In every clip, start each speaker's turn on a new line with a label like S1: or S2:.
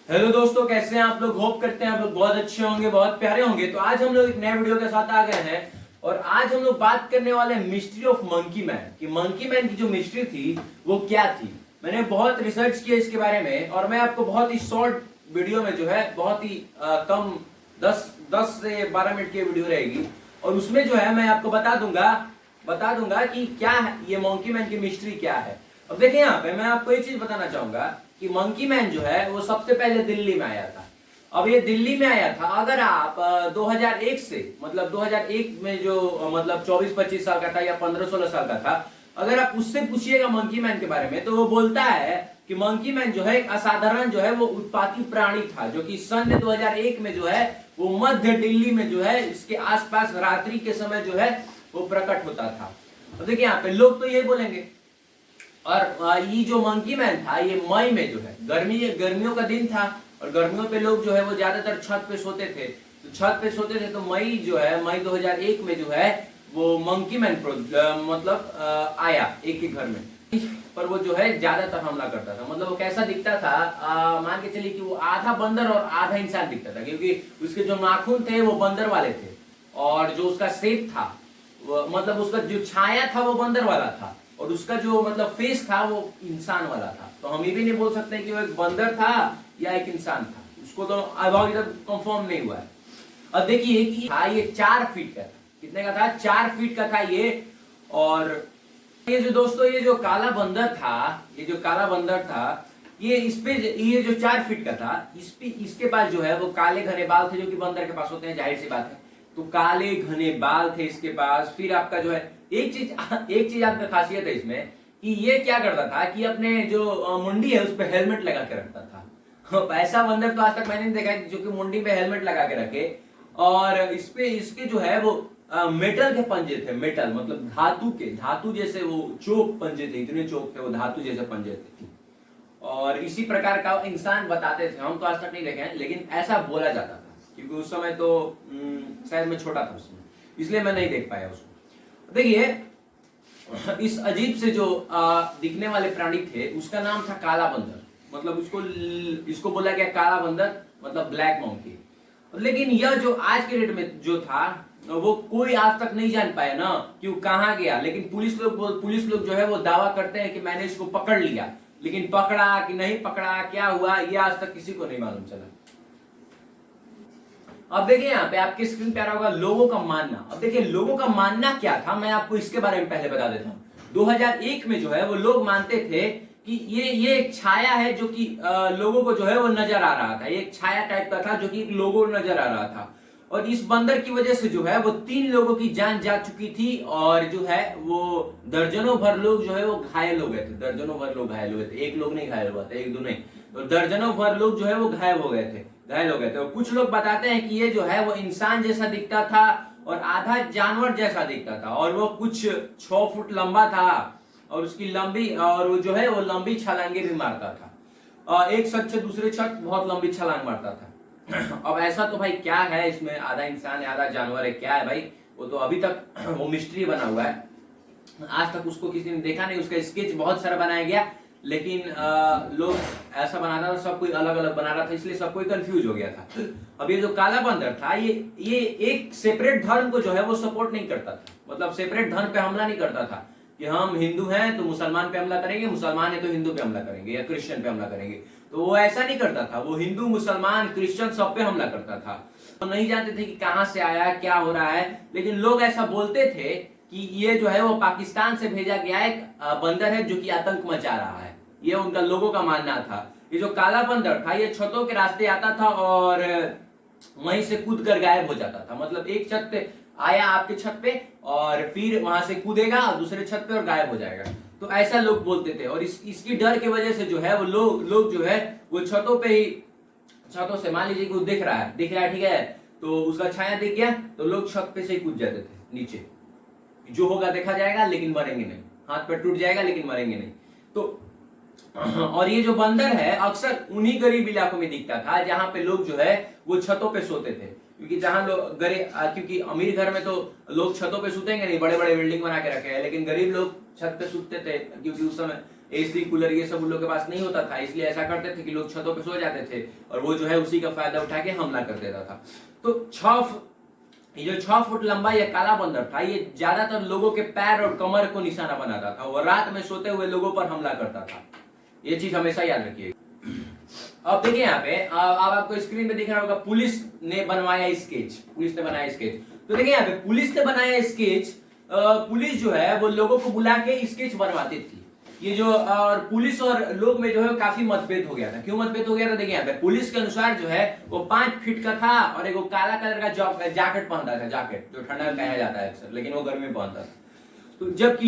S1: Hello दोस्तों, कैसे हैं आप लोग। होप करते हैं आप लोग बहुत अच्छे होंगे, बहुत प्यारे होंगे। तो आज हम लोग एक नए वीडियो के साथ आ गए हैं और आज हम लोग बात करने वाले हैं मिस्ट्री ऑफ मंकी मैन कि मंकी मैन की जो मिस्ट्री थी वो क्या थी। मैंने बहुत रिसर्च किया इसके बारे में और मैं आपको बहुत ही शॉर्ट वीडियो में जो है बहुत ही कम 10 से 12 मिनट की वीडियो रहेगी और उसमें जो है मैं आपको बता दूंगा कि क्या है ये मंकी मैन की मिस्ट्री क्या है। अब देखिए यहाँ पे मैं आपको एक चीज बताना चाहूंगा कि मंकी मैन जो है वो सबसे पहले दिल्ली में आया था। अब ये दिल्ली में आया था। अगर आप 2001 से मतलब 2001 में जो मतलब 24-25 साल का था या 15-16 साल का था, अगर आप उससे पूछिएगा मंकी मैन के बारे में तो वो बोलता है कि मंकी मैन जो है एक असाधारण जो है वो उत्पाती प्राणी था जो कि सन 2001 में जो है वो मध्य दिल्ली में जो है इसके आसपास रात्रि के समय जो है वो प्रकट होता था। तो देखिए यहाँ पे लोग तो ये बोलेंगे। और ये जो मंकी मैन था ये मई में जो है गर्मियों का दिन था और गर्मियों पे लोग जो है वो ज्यादातर छत पे सोते थे। तो छत पे सोते थे तो मई 2001 में जो है वो मंकी मैन मतलब आया एक ही घर में। पर वो जो है ज्यादातर हमला करता था। मतलब वो कैसा दिखता था, मान के चलिए कि वो आधा बंदर और आधा इंसान दिखता था क्योंकि उसके जो नाखून थे वो बंदर वाले थे और जो उसका शेप था मतलब उसका जो छाया था वो बंदर वाला था और उसका जो मतलब फेस था वो इंसान वाला था। तो हम ये भी नहीं बोल सकते कि वो एक बंदर था या एक इंसान था, उसको तो अभी तक कंफर्म नहीं हुआ है। अब देखिए कि हाँ ये 4 फीट का था। कितने का था? 4 फीट का था ये। और ये जो दोस्तों ये जो काला बंदर था ये जो 4 फीट का था इसके पास जो है वो काले घने बाल थे जो कि बंदर के पास होते हैं, जाहिर सी बात है। तो काले घने बाल थे इसके पास। फिर आपका जो है एक चीज आपका खासियत है इसमें कि ये क्या करता था कि अपने जो मुंडी है उस पर हेलमेट लगा के रखता था। ऐसा बंदर तो आज तक मैंने नहीं देखा जो कि मुंडी पे हेलमेट लगा के रखे। और इसके जो है वो मेटल के पंजे थे। मेटल मतलब धातु जैसे वो चोक पंजे थे, इतने चोक थे वो, धातु जैसे पंजे थे। और इसी प्रकार का इंसान बताते थे। हम तो आज तक नहीं देखे हैं लेकिन ऐसा बोला जाता था क्योंकि उस समय तो शायद मैं छोटा था उसमें, इसलिए मैं नहीं देख पाया उसको। देखिए इस अजीब से जो दिखने वाले प्राणी थे उसका नाम था काला बंदर। मतलब इसको बोला गया काला बंदर मतलब ब्लैक मंकी। लेकिन यह जो आज के डेट में जो था वो कोई आज तक नहीं जान पाया ना कि वो कहाँ गया। लेकिन पुलिस लोग जो है वो दावा करते हैं कि मैंने इसको पकड़ लिया, लेकिन पकड़ा कि नहीं पकड़ा, क्या हुआ, ये आज तक किसी को नहीं मालूम चला। अब देखिए यहाँ पे आपकी स्क्रीन पे आ रहा होगा लोगों का मानना। अब देखिए लोगों का मानना क्या था, मैं आपको इसके बारे में पहले बता देता हूँ। 2001 में जो है वो लोग मानते थे कि ये एक छाया है जो कि लोगों को जो है वो नजर आ रहा था। ये एक छाया टाइप का था जो कि लोगों को नजर आ रहा था। और इस बंदर की वजह से जो है वो 3 लोगों की जान जा चुकी थी और जो है वो दर्जनों भर लोग जो है वो घायल हो गए थे। दर्जनों भर लोग घायल हुए थे, एक लोग नहीं घायल हुआ था, एक दो नहीं, तो दर्जनों भर लोग जो है वो घायल हो गए थे। और कुछ लोग बताते हैं कि ये जो है वो इंसान जैसा दिखता था और आधा जानवर जैसा दिखता था और वो कुछ 6 फुट लंबा था और उसकी लंबी और वो जो है वो लंबी छलांगे भी मारता था। एक छत से दूसरे छत बहुत लंबी छलांग मारता था। अब ऐसा तो भाई क्या है इसमें, आधा इंसान है आधा जानवर है, क्या है भाई, वो तो अभी तक वो मिस्ट्री बना हुआ है। आज तक उसको किसी ने देखा नहीं। उसका स्केच बहुत सारा बनाया गया लेकिन लोग ऐसा बनाता था, सब कोई अलग अलग बना रहा था, इसलिए सब कोई कंफ्यूज हो गया था। अब ये जो काला बंदर था ये एक सेपरेट धर्म को जो है वो सपोर्ट नहीं करता था। मतलब सेपरेट धर्म पे हमला नहीं करता था कि हम हिंदू हैं तो मुसलमान पे हमला करेंगे, मुसलमान है तो हिंदू पे हमला करेंगे या क्रिश्चियन पे हमला करेंगे। तो वो ऐसा नहीं करता था। वो हिंदू मुसलमान क्रिश्चियन सब पे हमला करता था। तो नहीं जानते थे कि कहां से आया, क्या हो रहा है, लेकिन लोग ऐसा बोलते थे कि ये जो है वो पाकिस्तान से भेजा गया एक बंदर है जो कि आतंक मचा रहा है। ये उनका लोगों का मानना था। ये जो काला बंदर था ये छतों के रास्ते आता था और वहीं से कूद कर गायब हो जाता था। मतलब एक छत पे आया आपके छत पे और फिर वहां से कूदेगा दूसरे छत पे और गायब हो जाएगा। तो ऐसा लोग बोलते थे और इसकी डर की वजह से जो है वो लोग जो है वो छतों से, मान लीजिए कि वो दिख रहा है ठीक है, तो उसका छाया दिख गया तो लोग छत पे से ही कूद जाते थे नीचे। जो होगा देखा जाएगा लेकिन मरेंगे नहीं, हाथ पे टूट जाएगा लेकिन मरेंगे नहीं। तो और ये जो बंदर है अक्सर उन्हीं गरीब इलाकों में दिखता था जहां पे लोग जो है वो छतों पे सोते थे। क्योंकि जहां लोग क्योंकि अमीर घर में तो लोग छतों पे सोतेंगे नहीं, बड़े बड़े बिल्डिंग बना के रखे हैं, लेकिन गरीब लोग छत पे सोते थे क्योंकि उस समय एसी कूलर ये सब उन लोग के पास नहीं होता था, इसलिए ऐसा करते थे कि लोग छतों पे सो जाते थे और वो जो है उसी का फायदा उठा के हमला कर देता था। तो ये जो 6 फुट लंबा ये काला बंदर था, ये ज्यादातर लोगों के पैर और कमर को निशाना बनाता था और रात में सोते हुए लोगों पर हमला करता था। ये चीज हमेशा याद रखिए। अब देखिए यहाँ पे अब आपको स्क्रीन पे दिख रहा होगा, पुलिस ने बनवाया स्केच, पुलिस ने बनाया स्केच। तो देखिए यहाँ पे पुलिस ने बनाया स्केच, पुलिस जो है वो लोगों को बुला के स्केच बनवाती थी। ये जो और पुलिस और लोग में जो है काफी मतभेद हो गया था। क्यों मतभेद हो गया था? देखिए यहाँ पे पुलिस के अनुसार जो है वो 5 फीट का था और एक काला कलर का जैकेट पहनता था, जैकेट जो ठंडा में पहना जाता है अक्सर, लेकिन वो गर्मी में पहनता था। तो जबकि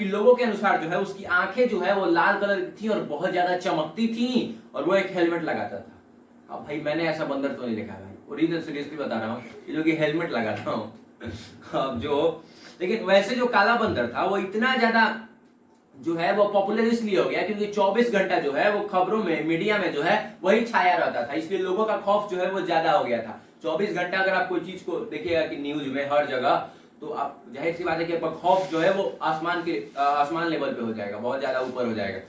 S1: लोगों के अनुसार जो है उसकी आंखें जो है वो लाल कलर की थी और बहुत ज्यादा चमकती थी और वो एक हेलमेट लगाता था। अब भाई मैंने ऐसा बंदर तो नहीं देखा भाई, ओरिजिनल सीरियसली बता रहा हूँ, जो कि हेलमेट लगाता हूँ। अब जो लेकिन वैसे जो काला बंदर था वो इतना ज्यादा जो है वो पॉपुलर इसलिए हो गया क्योंकि 24 घंटा जो है वो खबरों में, मीडिया में जो है वही छाया रहता था, इसलिए लोगों का खौफ जो है वो ज्यादा हो गया था। 24 घंटा अगर आप कोई चीज को देखिएगा कि न्यूज में हर जगह, तो आप जाहिर सी बात है कि आपका खौफ जो है वो आसमान लेवल पे हो जाएगा, बहुत ज्यादा ऊपर हो जाएगा।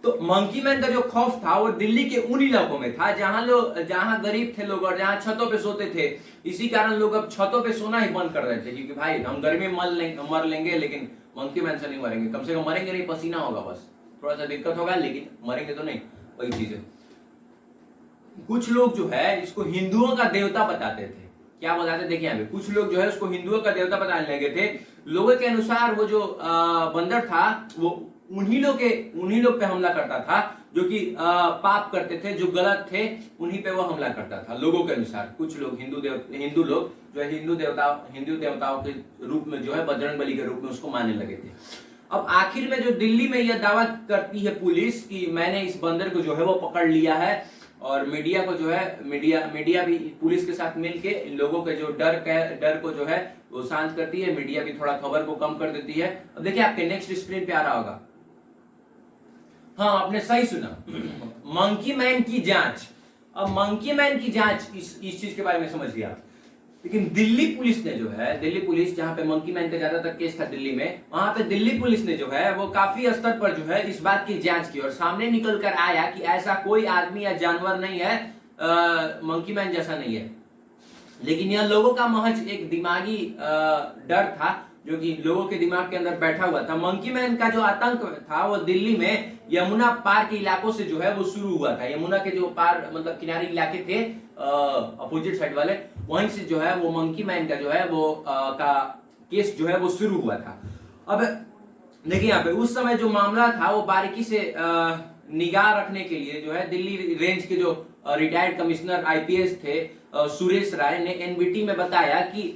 S1: तो मंकी मैन का जो खौफ था वो दिल्ली के उन इलाकों में था जहां गरीब थे लोग और जहां छतों पे सोते थे। इसी कारण लोग अब छतों पे सोना ही बंद कर रहे थे, क्योंकि भाई हम गर्मी में मर लेंगे लेकिन मंकी मैन से नहीं मरेंगे, कम से कम मरेंगे नहीं, पसीना होगा बस, थोड़ा सा दिक्कत होगा लेकिन मरेंगे तो नहीं। वही चीज है। कुछ लोग जो है इसको हिंदुओं का देवता बताते थे। क्या बताते? देखिए यहाँ पे कुछ लोग जो है उसको हिंदुओं का देवता बताने लगे थे। लोगों के अनुसार वो जो बंदर था वो उन्हीं लोग पे हमला करता था जो कि पाप करते थे, जो गलत थे, उन्हीं पे वो हमला करता था लोगों के अनुसार। कुछ लोग हिंदू लोग जो है हिंदू देवताओं के रूप में जो है बजरंग बली के रूप में उसको मानने लगे थे। अब आखिर में जो दिल्ली में यह दावा करती है पुलिस कि मैंने इस बंदर को जो है वो पकड़ लिया है, और मीडिया को जो है मीडिया भी पुलिस के साथ मिलके लोगों के जो डर को जो है वो शांत करती है, मीडिया भी थोड़ा खबर को कम कर देती है। अब देखिए आपके नेक्स्ट स्क्रीन पे आ रहा होगा, हाँ आपने सही सुना, मंकी मैन की जांच। अब मंकी मैन की जांच इस चीज के बारे में समझ लिया, लेकिन दिल्ली पुलिस ने जो है, दिल्ली पुलिस जहां पे मंकी मैन का ज्यादातर केस था दिल्ली में, वहां पे दिल्ली पुलिस ने जो है वो काफी स्तर पर जो है इस बात की जांच की और सामने निकल कर आया कि ऐसा कोई आदमी या जानवर नहीं है, मंकी मैन जैसा नहीं है, लेकिन यह लोगों का महज एक दिमागी डर था जो कि लोगों के दिमाग के अंदर बैठा हुआ था। मंकी मैन का जो आतंक था वो दिल्ली में यमुना पार के इलाकों से जो है वो शुरू हुआ था। यमुना के जो पार मतलब किनारी इलाके थे अपोजिट साइड वाले, वहीं से जो है वो मंकी मैन का जो है वो का केस जो है वो शुरू हुआ था। अब देखिए यहाँ पे उस समय जो मामला था वो बारीकी से निगाह रखने के लिए जो है दिल्ली रेंज के जो रिटायर्ड कमिश्नर आईपीएस थे सुरेश राय ने एनबीटी में बताया कि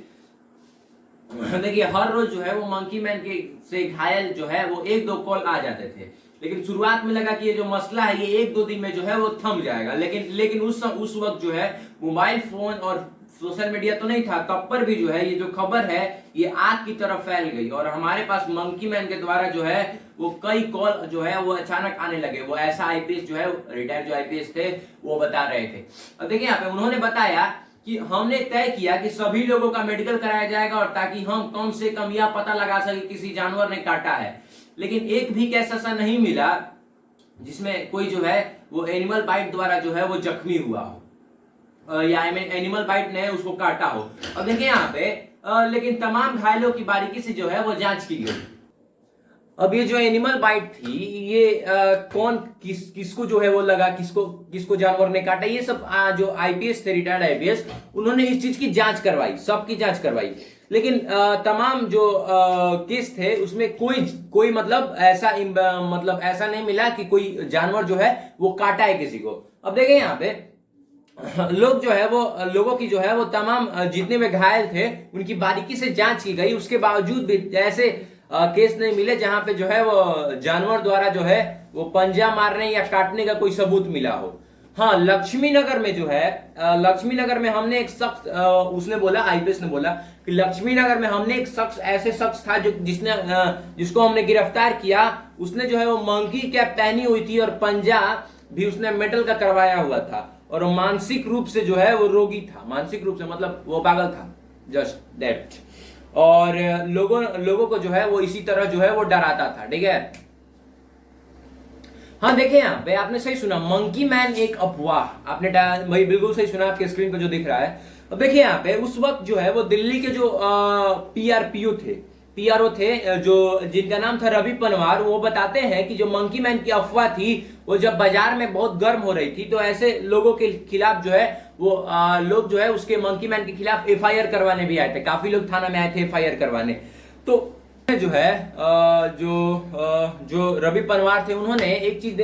S1: देखिए हर रोज जो है वो मंकी मैन के से घायल जो है वो 1-2 कॉल आ जाते थे, लेकिन शुरुआत में लगा कि ये जो मसला है ये 1-2 दिन में जो है वो थम जाएगा, लेकिन उस वक्त जो है मोबाइल फोन और सोशल मीडिया तो नहीं था, तब पर भी जो है ये जो खबर है ये आग की तरफ फैल गई और हमारे पास मंकी मैन के द्वारा जो है वो कई कॉल जो है वो अचानक आने लगे। वो ऐसा आईपीएस जो है रिटायर्ड जो आईपीएस थे वो बता रहे थे। अब देखिए यहाँ पे उन्होंने बताया कि हमने तय किया कि सभी लोगों का मेडिकल कराया जाएगा और ताकि हम कम से कम यह पता लगा सके किसी जानवर ने काटा है, लेकिन एक भी केस ऐसा नहीं मिला जिसमें कोई जो है वो एनिमल बाइट द्वारा जो है वो जख्मी हुआ हो या एनिमल बाइट ने उसको काटा हो। अब देखिए यहाँ पे लेकिन तमाम घायलों की बारीकी से जो है वो जांच की गई। अब ये जो एनिमल बाइट थी ये कौन किसको जो है वो लगा, किसको जानवर ने काटा, ये सब जो आईपीएस थे रिटायर्ड आईपीएस उन्होंने इस चीज की जांच करवाई, सबकी जांच करवाई, लेकिन तमाम जो केस थे उसमें कोई मतलब ऐसा नहीं मिला कि कोई जानवर जो है वो काटा है किसी को। अब देखें यहाँ पे लोग जो है वो लोगों की जो है वो तमाम जितने में घायल थे उनकी बारीकी से जांच की गई, उसके बावजूद भी ऐसे केस नहीं मिले जहां पे जो है वो जानवर द्वारा जो है वो पंजा मारने या काटने का कोई सबूत मिला हो। हाँ लक्ष्मी नगर में जो है लक्ष्मी नगर में हमने एक शख्स उसने बोला, आईपीएस ने बोला कि लक्ष्मी नगर में हमने एक शख्स था जिसको हमने गिरफ्तार किया, उसने जो है वो मंकी कैप पहनी हुई थी और पंजा भी उसने मेटल का करवाया हुआ था और मानसिक रूप से जो है वो रोगी था, मानसिक रूप से मतलब वो पागल था, जस्ट दैट। और लोगों को जो है वो इसी तरह जो है वो डराता था, ठीक है। हाँ देखिए यहाँ पे आपने सही सुना, मंकी मैन एक अफवाह, आपने भाई बिल्कुल सही सुना, आपके स्क्रीन पे जो दिख रहा है। अब देखिए यहाँ पे उस वक्त जो है वो दिल्ली के जो पीआरओ थे, जो जिनका नाम था रवि पनवार, वो बताते हैं कि जो मंकी मैन की अफवाह थी वो जब बाजार में बहुत गर्म हो रही थी तो ऐसे लोगों के खिलाफ जो है वो लोग जो है उसके मंकी मैन के खिलाफ एफआईआर करवाने भी आए थे, काफी लोग थाना में आए थे एफआईआर करवाने। तो जो है जो रवि पनवार थे उन्होंने एक चीज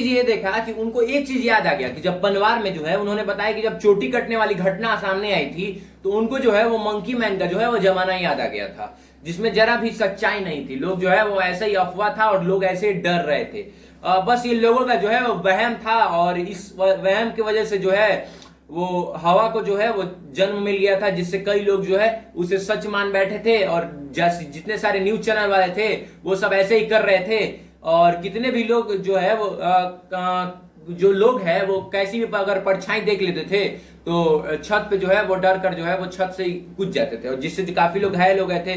S1: ये देखा कि उनको एक चीज याद आ गया कि जब पनवार में जो है उन्होंने बताया कि जब चोटी कटने वाली घटना सामने आई थी तो उनको जो है वो मंकी मैन का जो है वो जमाना याद आ गया था, जिसमें जरा भी सच्चाई नहीं थी। लोग जो है वो ऐसे ही अफवाह था और लोग ऐसे ही डर रहे थे। बस ये लोगों का जो है वो वहम था और इस वहम की वजह से जो है वो हवा को जो है वो जन्म मिल गया था, जिससे कई लोग जो है उसे सच मान बैठे थे और जितने सारे न्यूज चैनल वाले थे वो सब ऐसे ही कर रहे थे। और कितने भी लोग जो है वो जो लोग है वो कैसी भी अगर परछाई देख लेते थे तो छत पे जो है वो डर कर जो है वो छत से ही कूद जाते थे, और जिससे काफी लोग घायल हो गए थे।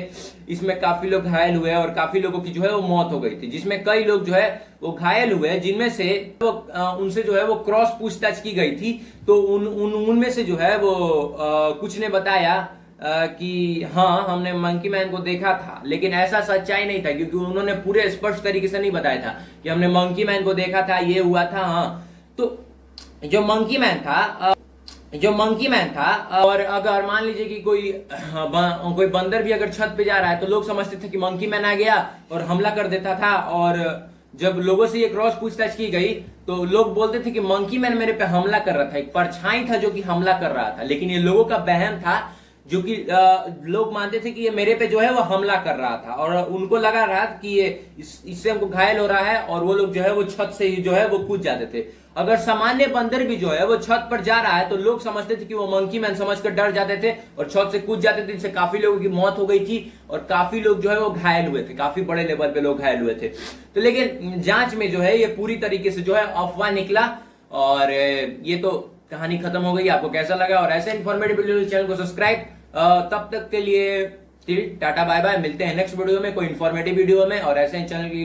S1: इसमें काफी लोग घायल हुए और काफी लोगों की जो है वो मौत हो गई थी, जिसमें कई लोग जो है वो घायल हुए, जिनमें से वो उनसे जो है वो क्रॉस पूछताछ की गई थी। तो उनमें से जो है वो कुछ ने बताया कि हाँ हमने मंकी मैन को देखा था, लेकिन ऐसा सच्चाई नहीं था क्योंकि उन्होंने पूरे स्पष्ट तरीके से नहीं बताया था कि हमने मंकी मैन को देखा था, ये हुआ था। हाँ तो जो मंकी मैन था और अगर मान लीजिए कि कोई बंदर भी अगर छत पे जा रहा है तो लोग समझते थे कि मंकी मैन आ गया और हमला कर देता था। और जब लोगों से ये क्रॉस पूछताछ की गई तो लोग बोलते थे कि मंकी मैन मेरे पे हमला कर रहा था, एक परछाई था जो कि हमला कर रहा था, लेकिन ये लोगों का वहम था, जो कि लोग मानते थे कि ये मेरे पे जो है वो हमला कर रहा था और उनको लगा रहा कि ये इससे हमको घायल हो रहा है, और वो लोग जो है वो छत से ही जो है वो कूद जाते थे। अगर सामान्य बंदर भी जो है वो छत पर जा रहा है तो लोग समझते थे कि वो मंकी मैन समझकर डर जाते थे और छत से कूद जाते थे, जिससे काफी लोगों की मौत हो गई थी और काफी लोग जो है वो घायल हुए थे, काफी बड़े लेवल पे लोग घायल हुए थे। तो लेकिन जांच में जो है ये पूरी तरीके से जो है अफवाह निकला और ये तो कहानी खत्म हो गई। आपको कैसा लगा? और ऐसे इन्फॉर्मेटिव वीडियो चैनल को सब्सक्राइब। तब तक के लिए टाटा बाय बाय, मिलते हैं नेक्स्ट वीडियो में कोई इन्फॉर्मेटिव वीडियो में और ऐसे चैनल की